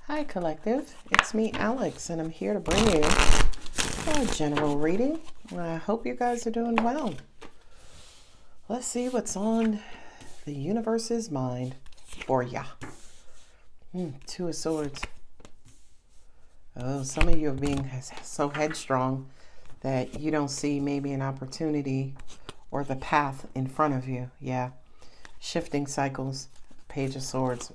Hi, Collective. It's me, Alex, and I'm here to bring you a general reading. I hope you guys are doing well. Let's see what's on the universe's mind for ya. Two of Swords. Oh, some of you are being so headstrong that you don't see maybe an opportunity or the path in front of you. Yeah. Shifting cycles. Page of Swords.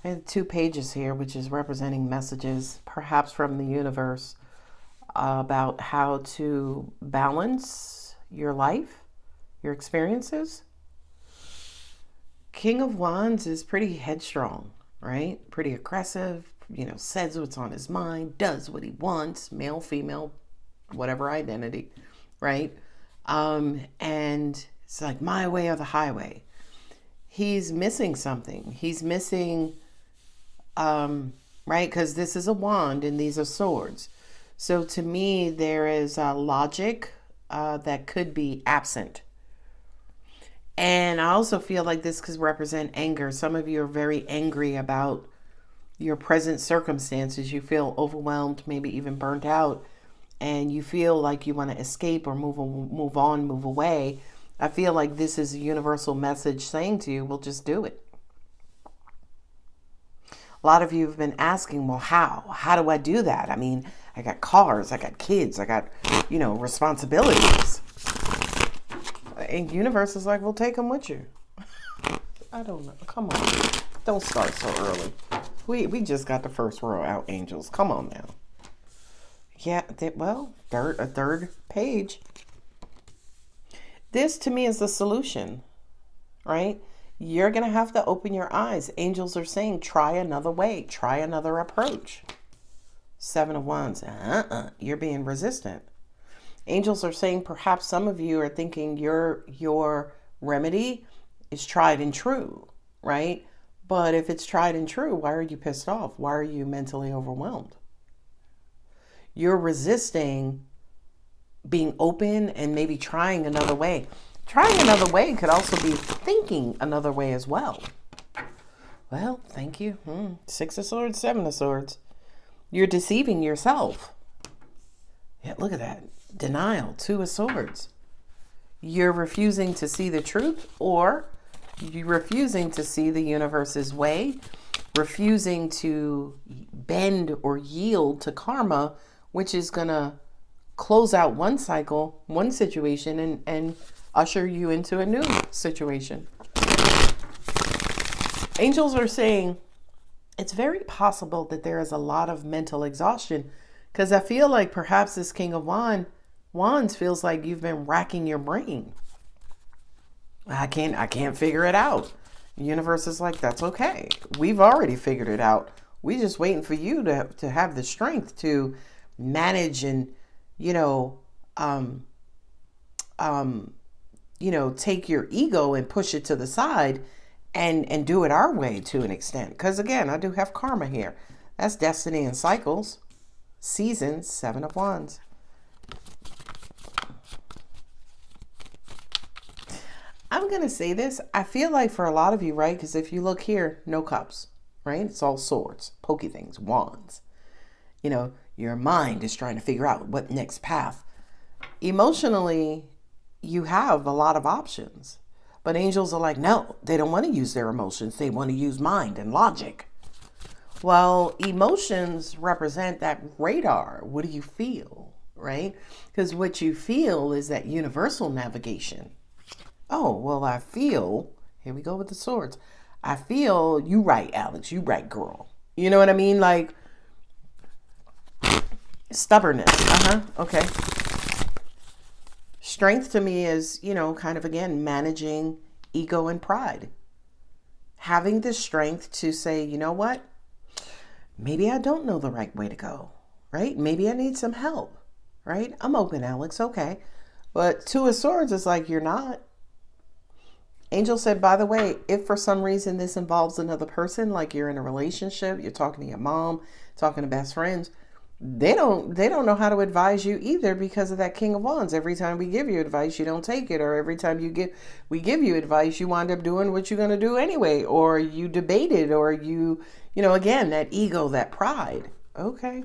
I have 2 pages here, which is representing messages, perhaps from the universe, about how to balance your life, your experiences. King of Wands is pretty headstrong, right? Pretty aggressive, says what's on his mind, does what he wants, male, female, whatever identity, right? And it's like my way or the highway. He's missing something. He's missing, right? Because this is a wand and these are swords. So to me, there is a logic that could be absent. And I also feel like this could represent anger. Some of you are very angry about your present circumstances. You feel overwhelmed, maybe even burnt out, and you feel like you want to escape or move on, move away. I feel like this is a universal message saying to you, well, just do it. A lot of you have been asking, well, how? How do I do that? I mean, I got cars, I got kids, I got, responsibilities. And universe is like, well, take them with you. I don't know. Come on. Don't start so early. We just got the first row out, angels. Come on now. Yeah, a third page. This to me is the solution, right? You're going to have to open your eyes. Angels are saying, try another way. Try another approach. 7 of Wands. You're being resistant. Angels are saying perhaps some of you are thinking your remedy is tried and true, right? But if it's tried and true, why are you pissed off? Why are you mentally overwhelmed? You're resisting being open and maybe trying another way. Trying another way could also be thinking another way as well. Well, thank you. 6 of Swords, 7 of Swords. You're deceiving yourself. Yeah, look at that. Denial, 2 of Swords. You're refusing to see the truth, or you're refusing to see the universe's way, refusing to bend or yield to karma, which is going to close out one cycle, one situation, and usher you into a new situation. Angels are saying it's very possible that there is a lot of mental exhaustion, because I feel like perhaps this King of Wands feels like you've been racking your brain. I can't figure it out. The universe is like, that's okay. We've already figured it out. We just waiting for you to have the strength to manage and, take your ego and push it to the side and do it our way to an extent. Because again, I do have karma here. That's destiny and cycles. Seasons, 7 of Wands. I'm going to say this. I feel like for a lot of you, right? Because if you look here, no cups, right? It's all swords, pokey things, wands. Your mind is trying to figure out what next path. Emotionally, you have a lot of options. But angels are like, no, they don't want to use their emotions. They want to use mind and logic. Well, emotions represent that radar. What do you feel, right? Because what you feel is that universal navigation. Oh, well, I feel, here we go with the swords. I feel, you right, Alex, you right, girl. You know what I mean? Like, stubbornness. Okay. Strength to me is, kind of, again, managing ego and pride. Having the strength to say, you know what? Maybe I don't know the right way to go, right? Maybe I need some help, right? I'm open, Alex. Okay. But 2 of Swords is like, you're not. Angel said, by the way, if for some reason this involves another person, like you're in a relationship, you're talking to your mom, talking to best friends, They don't know how to advise you either because of that King of Wands. Every time we give you advice, you don't take it, or every time we give you advice, you wind up doing what you're going to do anyway, or you debate it, or again, that ego, that pride. Okay.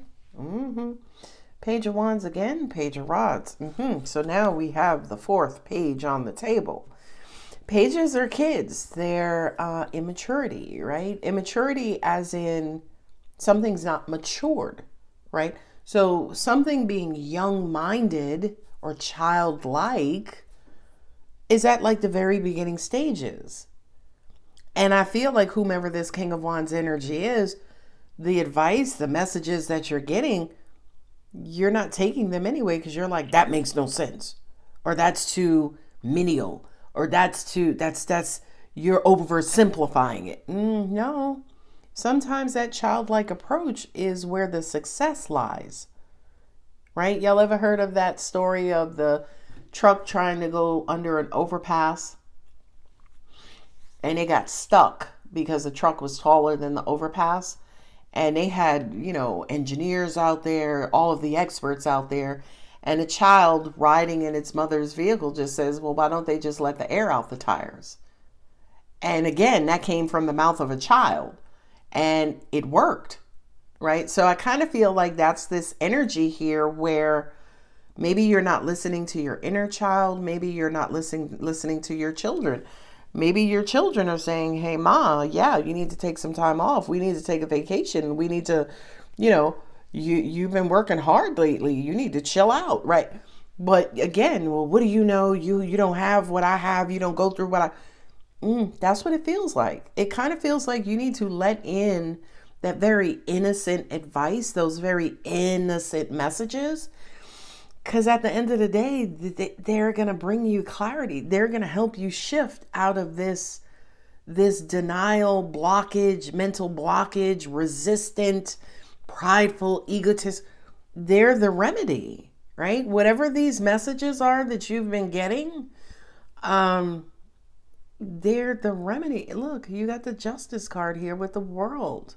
Page of Wands again, Page of Rods. So now we have the fourth page on the table. Pages are kids. They're immaturity, right? Immaturity as in something's not matured, right? So something being young-minded or childlike is at like the very beginning stages. And I feel like whomever this King of Wands energy is, the advice, the messages that you're getting, you're not taking them anyway because you're like, that makes no sense, or that's too menial, or that's you're oversimplifying it. No. Sometimes that childlike approach is where the success lies, right? Y'all ever heard of that story of the truck trying to go under an overpass and it got stuck because the truck was taller than the overpass? And they had, engineers out there, all of the experts out there, and a child riding in its mother's vehicle just says, well, why don't they just let the air out the tires? And again, that came from the mouth of a child, and it worked, right? So I kind of feel like that's this energy here where maybe you're not listening to your inner child. Maybe you're not listening to your children. Maybe your children are saying, hey, Ma, yeah, you need to take some time off. We need to take a vacation. We need to, you've been working hard lately. You need to chill out, right? But again, well, what do you know? You don't have what I have. You don't go through what that's what it feels like. It kind of feels like you need to let in that very innocent advice, those very innocent messages. Because at the end of the day, they're going to bring you clarity. They're going to help you shift out of this denial, blockage, mental blockage, resistant, prideful, egotist. They're the remedy, right? Whatever these messages are that you've been getting, they're the remedy. Look, you got the Justice card here with the World.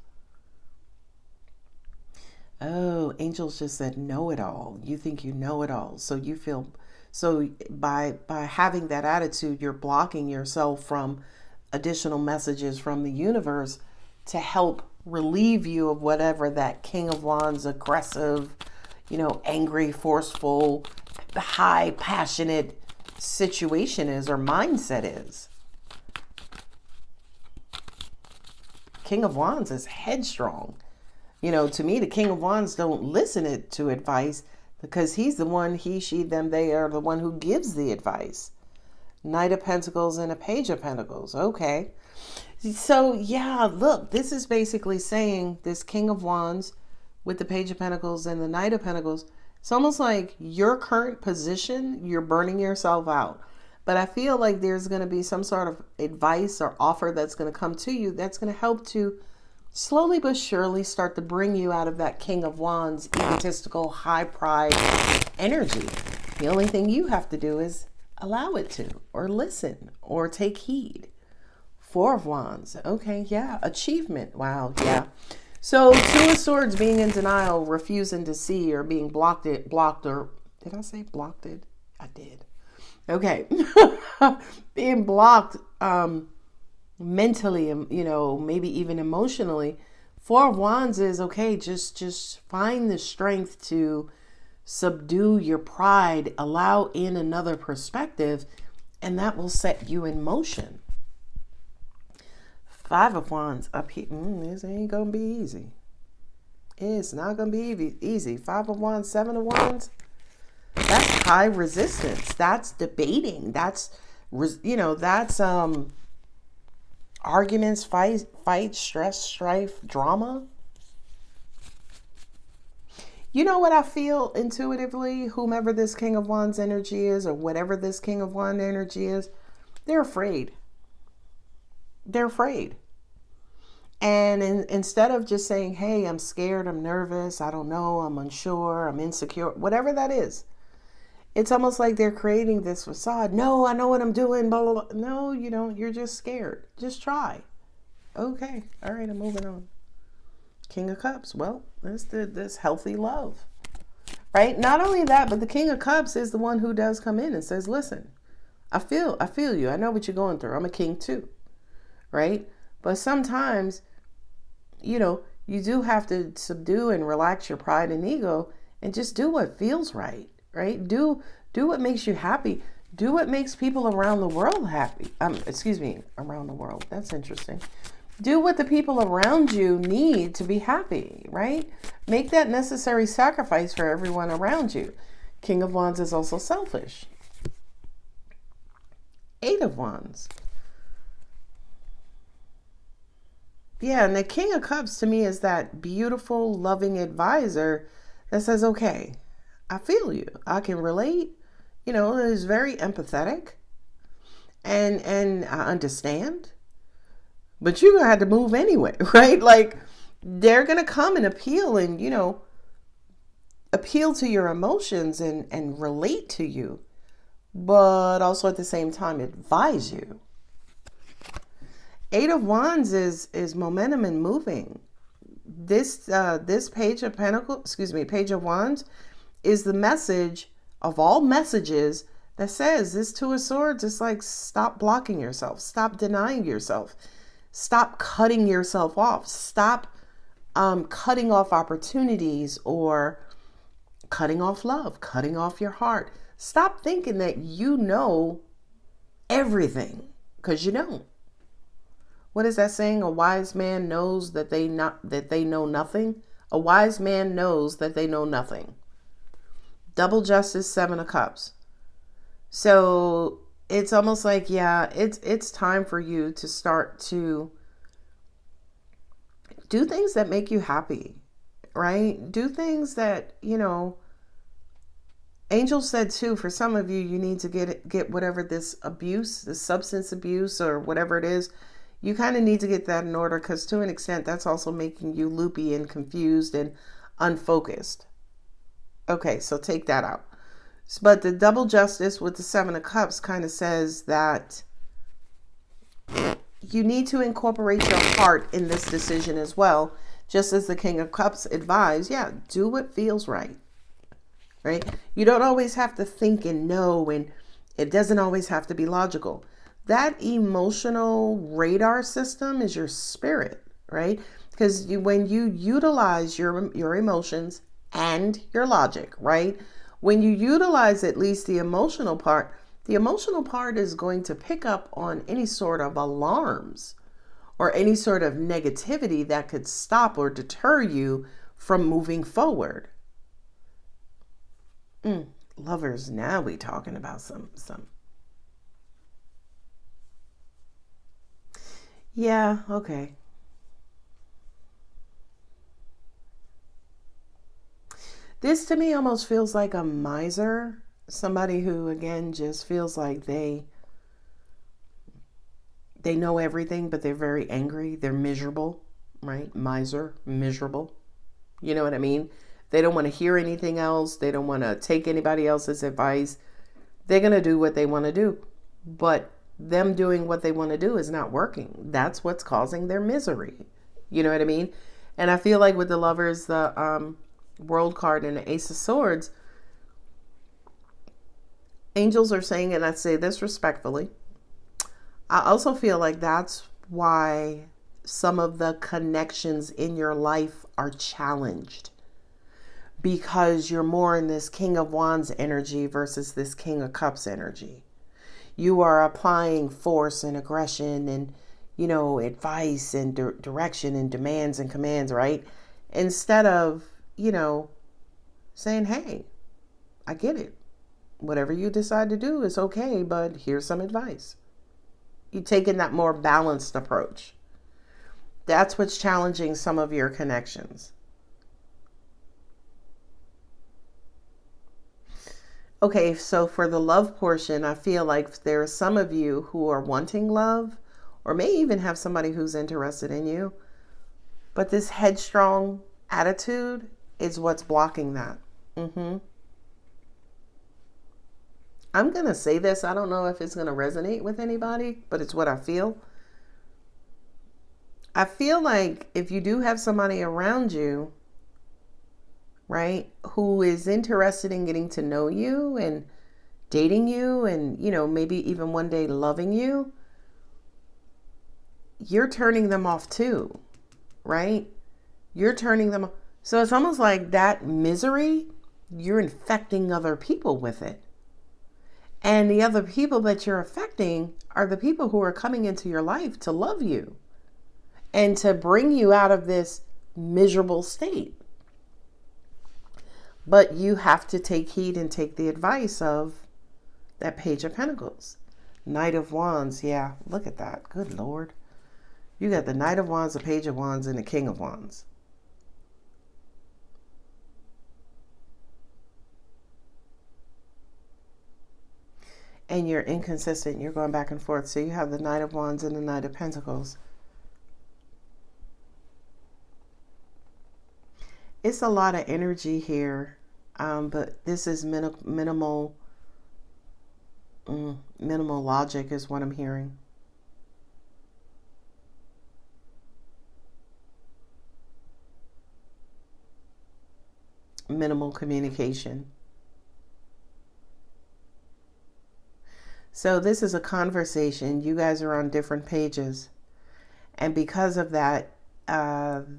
Oh, angels just said know it all. You think you know it all. So you feel by having that attitude, you're blocking yourself from additional messages from the universe to help relieve you of whatever that King of Wands, aggressive, angry, forceful, high, passionate situation is or mindset is. King of Wands is headstrong. To me, the King of Wands don't listen to advice because he's the one, he, she, them, they are the one who gives the advice. Knight of Pentacles and a Page of Pentacles. Okay. So, yeah, look, this is basically saying this King of Wands with the Page of Pentacles and the Knight of Pentacles, it's almost like your current position, you're burning yourself out. But I feel like there's going to be some sort of advice or offer that's going to come to you that's going to help to slowly but surely start to bring you out of that King of Wands, egotistical, high pride energy. The only thing you have to do is allow it to, or listen, or take heed. Four of Wands. Okay, yeah. Achievement. Wow, yeah. So Two of Swords, being in denial, refusing to see, or being blocked, or did I say blocked it? I did. Okay. Being blocked, mentally, maybe even emotionally. Four of Wands is okay. Just find the strength to subdue your pride, allow in another perspective, and that will set you in motion. Five of Wands up here. This ain't gonna be easy. It's not gonna be easy. Five of Wands, Seven of Wands. That's high resistance. That's debating. That's arguments, fight, stress, strife, drama. You know what I feel intuitively? Whomever this King of Wands energy is, or whatever this King of Wands energy is, they're afraid. They're afraid. And instead of just saying, hey, I'm scared, I'm nervous, I don't know, I'm unsure, I'm insecure, whatever that is, it's almost like they're creating this facade. No, I know what I'm doing, blah, blah, blah. No, you don't. You're just scared. Just try. Okay. All right, I'm moving on. King of Cups. Well, there's this healthy love, right? Not only that, but the King of Cups is the one who does come in and says, listen, I feel you. I know what you're going through. I'm a king too, right? But sometimes, you do have to subdue and relax your pride and ego and just do what feels right, right? Do what makes you happy. Do what makes people around the world happy. Around the world. That's interesting. Do what the people around you need to be happy, right? Make that necessary sacrifice for everyone around you. King of Wands is also selfish. 8 of Wands. Yeah, and the King of Cups to me is that beautiful, loving advisor that says, okay, I feel you. I can relate. Is very empathetic. And I understand. But you're going to have to move anyway, right? Like, they're going to come and appeal and, appeal to your emotions and relate to you. But also at the same time, advise you. 8 of Wands is momentum and moving. This Page of Wands is the message of all messages that says this 2 of Swords is like, stop blocking yourself, stop denying yourself, stop cutting yourself off, stop cutting off opportunities or cutting off love, cutting off your heart. Stop thinking that you know everything, because you don't. What is that saying? A wise man knows that they know nothing. A wise man knows that they know nothing. Double Justice, 7 of Cups. So it's almost like, it's time for you to start to do things that make you happy, right? Do things that, Angel said too, for some of you, you need to get whatever this abuse, this substance abuse or whatever it is, you kind of need to get that in order, because to an extent, that's also making you loopy and confused and unfocused. Okay, so take that out. But the Double Justice with the 7 of Cups kind of says that you need to incorporate your heart in this decision as well. Just as the King of Cups advised, do what feels right. Right? You don't always have to think and know, and it doesn't always have to be logical. That emotional radar system is your spirit, right? Because when you utilize your emotions and your logic, right? When you utilize at least the emotional part is going to pick up on any sort of alarms or any sort of negativity that could stop or deter you from moving forward. Lovers, now we talking about some. Yeah, okay. This to me almost feels like a miser. Somebody who, again, just feels like they know everything, but they're very angry. They're miserable, right? Miser, miserable. You know what I mean? They don't want to hear anything else. They don't want to take anybody else's advice. They're going to do what they want to do. But them doing what they want to do is not working. That's what's causing their misery. You know what I mean? And I feel like with the Lovers, the World card and the Ace of Swords, angels are saying, and I say this respectfully, I also feel like that's why some of the connections in your life are challenged, because you're more in this King of Wands energy versus this King of Cups energy. You are applying force and aggression and, advice and direction and demands and commands, right? Instead of, saying, hey, I get it. Whatever you decide to do is okay, but here's some advice. You're taking that more balanced approach. That's what's challenging some of your connections. Okay, so for the love portion, I feel like there are some of you who are wanting love, or may even have somebody who's interested in you, but this headstrong attitude is what's blocking that. I'm going to say this. I don't know if it's going to resonate with anybody, but it's what I feel. I feel like if you do have somebody around you, right, who is interested in getting to know you and dating you and, maybe even one day loving you, you're turning them off too, right? You're turning them off. So it's almost like that misery, you're infecting other people with it. And the other people that you're affecting are the people who are coming into your life to love you and to bring you out of this miserable state. But you have to take heed and take the advice of that Page of Pentacles. Knight of Wands. Yeah, look at that. Good Lord. You got the Knight of Wands, the Page of Wands, and the King of Wands. And you're inconsistent. You're going back and forth. So you have the Knight of Wands and the Knight of Pentacles. It's a lot of energy here, but this is minimal logic is what I'm hearing. Minimal communication. So this is a conversation. You guys are on different pages. And because of that,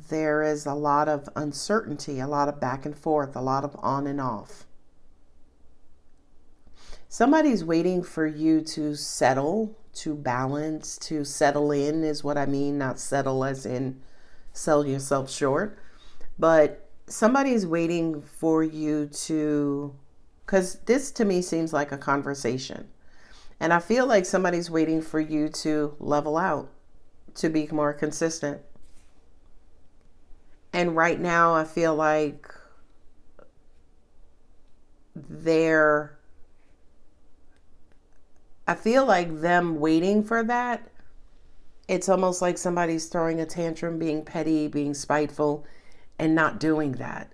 there is a lot of uncertainty, a lot of back and forth, a lot of on and off. Somebody's waiting for you to settle, to balance, to settle in is what I mean. Not settle as in sell yourself short. But somebody's waiting for you to, because this to me seems like a conversation. And I feel like somebody's waiting for you to level out, to be more consistent. And right now I feel like them waiting for that. It's almost like somebody's throwing a tantrum, being petty, being spiteful, and not doing that.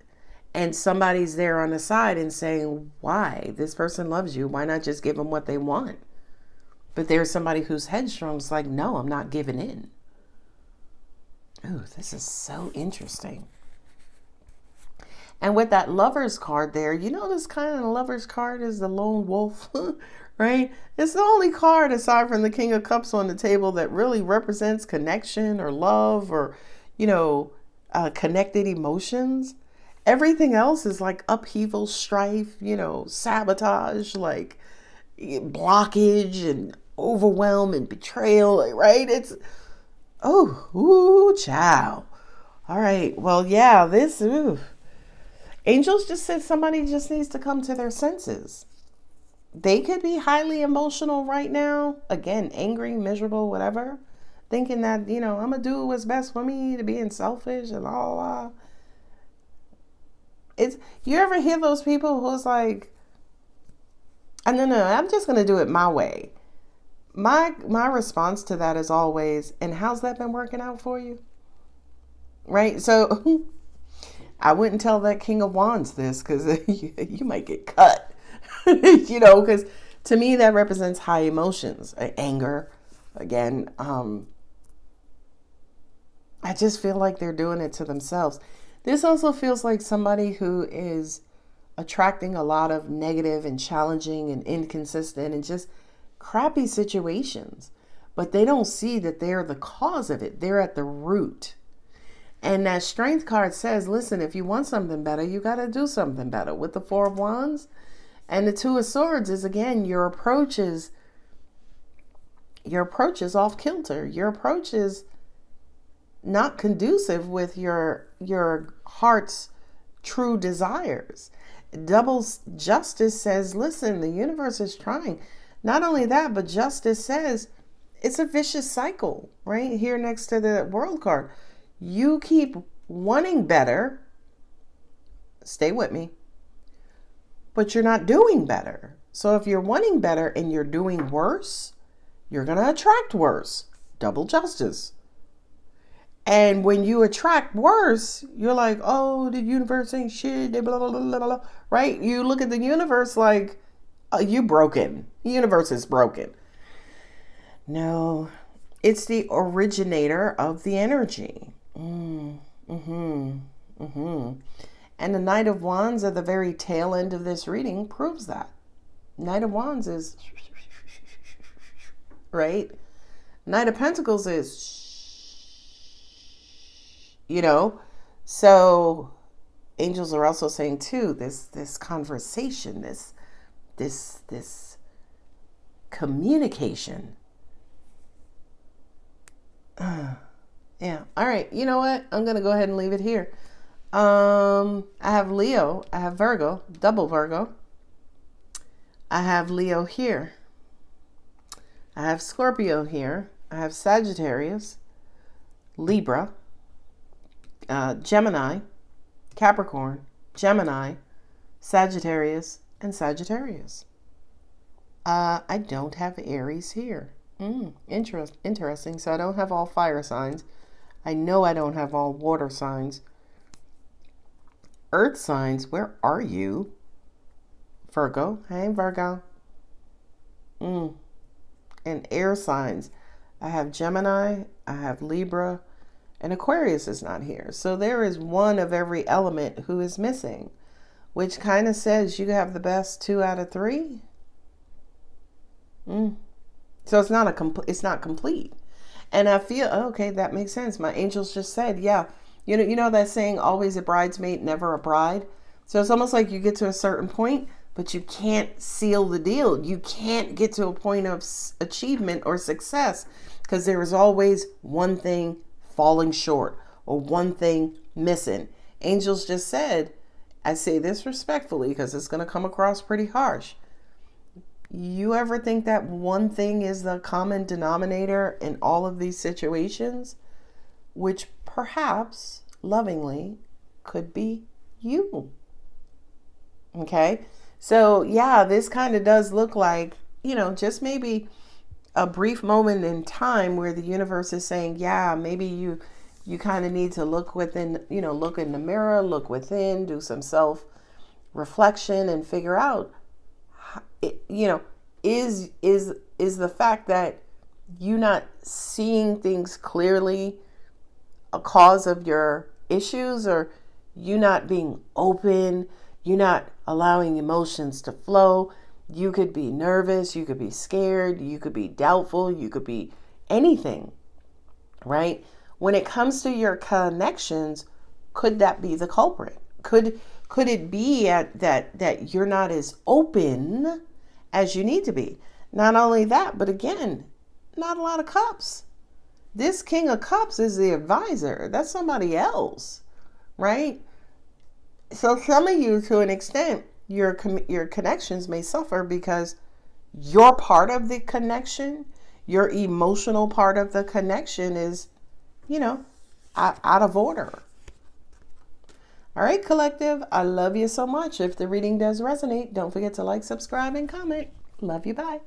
And somebody's there on the side and saying, why? This person loves you. Why not just give them what they want? But there's somebody who's headstrong. It's like, no, I'm not giving in. Ooh, this is so interesting. And with that Lover's card there, this kind of Lover's card is the lone wolf, right? It's the only card aside from the King of Cups on the table that really represents connection or love or, connected emotions. Everything else is like upheaval, strife, sabotage, like blockage and overwhelm and betrayal, right? It's, child. All right. Well, yeah, Angels just said somebody just needs to come to their senses. They could be highly emotional right now. Again, angry, miserable, whatever. Thinking that, I'm going to do what's best for me, to being selfish and all. You ever hear those people who's like, no, I'm just going to do it my way. My response to that is always, and how's that been working out for you? Right? So I wouldn't tell that King of Wands this because you might get cut. Because to me that represents high emotions, anger. Again, I just feel like they're doing it to themselves. This also feels like somebody who is attracting a lot of negative and challenging and inconsistent and just crappy situations. But they don't see that they're the cause of it. They're at the root. And that Strength card says, listen, if you want something better, you got to do something better. With the Four of Wands and the Two of Swords is, again, your approach is off kilter. Your approach is not conducive with your heart's true desires. Double Justice says, listen, the universe is trying. Not only that, but Justice says it's a vicious cycle, right? Here next to the World card. You keep wanting better, stay with me, but you're not doing better. So if you're wanting better and you're doing worse, you're going to attract worse. Double Justice. And when you attract worse, you're like, oh, the universe ain't shit, blah, blah, blah, blah, blah, right? You look at the universe like, oh, you broken. The universe is broken. No, It's the originator of the energy. Mm-hmm. And the Knight of Wands at the very tail end of this reading proves that. Knight of Wands is, right? Knight of Pentacles is, so angels are also saying too, this conversation, this communication. Yeah. All right. You know what? I'm going to go ahead and leave it here. I have Leo. I have Virgo, double Virgo. I have Leo here. I have Scorpio here. I have Sagittarius, Libra, Gemini, Capricorn, Gemini, Sagittarius, and Sagittarius. I don't have Aries here. Interesting. So I don't have all fire signs. I know I don't have all water signs. Earth signs, where are you? Virgo. Hey, Virgo. And air signs. I have Gemini, I have Libra, and Aquarius is not here. So there is one of every element who is missing, which kind of says you have the best 2 out of 3. So it's not complete. And I feel, okay, that makes sense. My angels just said, yeah, you know that saying, always a bridesmaid, never a bride. So it's almost like you get to a certain point, but you can't seal the deal. You can't get to a point of achievement or success because there is always one thing falling short or one thing missing. Angels just said, I say this respectfully because it's going to come across pretty harsh. You ever think that one thing is the common denominator in all of these situations, which perhaps lovingly could be you? Okay. So yeah, this kind of does look like, just maybe a brief moment in time where the universe is saying, yeah, maybe you kind of need to look within, look in the mirror, look within, do some self reflection and figure out, is the fact that you not seeing things clearly a cause of your issues, or you not being open, you not allowing emotions to flow. You could be nervous, you could be scared, you could be doubtful, you could be anything, right? When it comes to your connections, could that be the culprit? Could it be that you're not as open as you need to be? Not only that, but again, not a lot of cups. This King of Cups is the advisor. That's somebody else, right? So some of you, to an extent, your connections may suffer because your part of the connection, your emotional part of the connection is, out of order. All right, collective, I love you so much. If the reading does resonate, don't forget to like, subscribe, and comment. Love you. Bye.